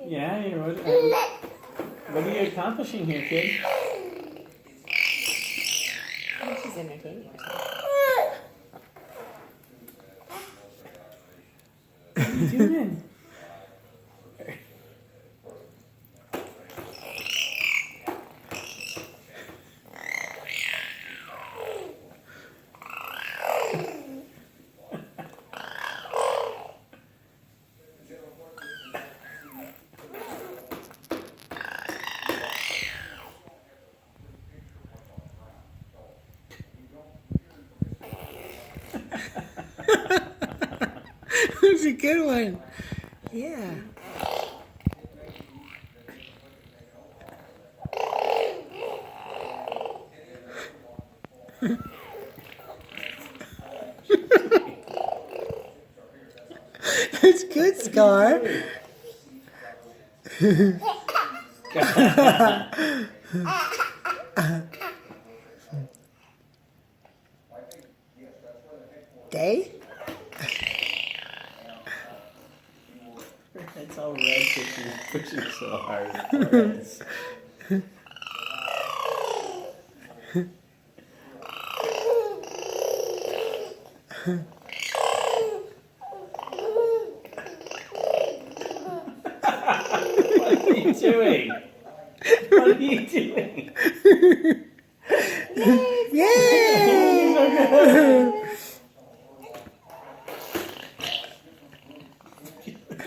Yeah, what are you accomplishing here, kid? I think she's entertaining herself. What are you doing? That's a good one. Yeah. That's good, Scar. Day? It's all red because you're pushing so hard. What are you doing? What are you doing? Yay!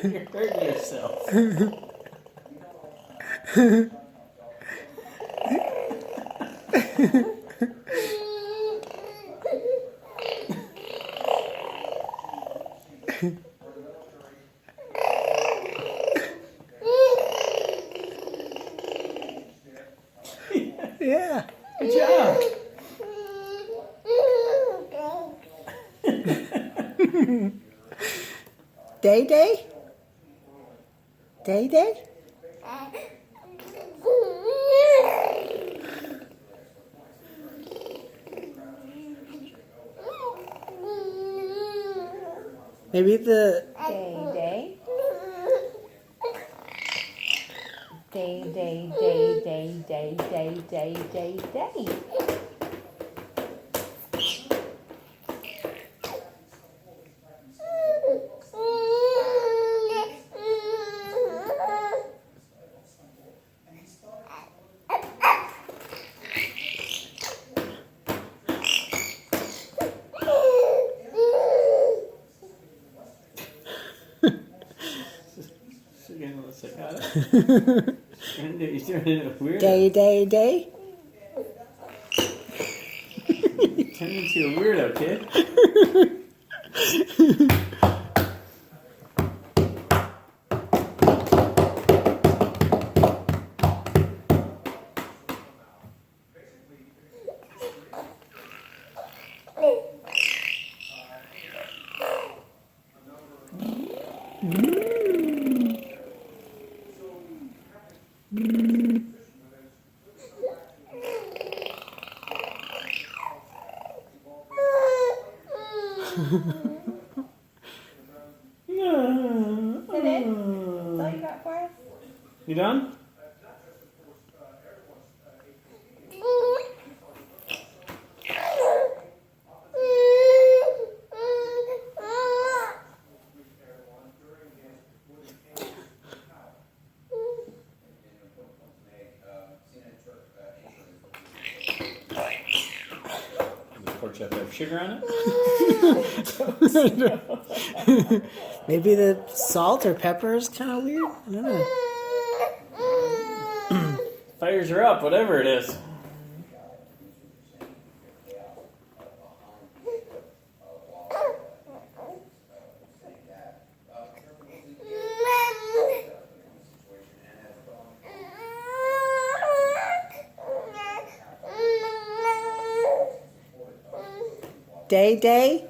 You're hurting yourself. Yeah. Good job. Day Day? Day Day? Maybe the Day. Day. She's getting a little psychotic. You're doing it weird. Day. Turn into a weirdo, kid. Is that it? That's all you got for us? You done? Does pork chop have sugar on it? Maybe the salt or pepper is kind of weird. I don't know. Fires are up, whatever it is. Day.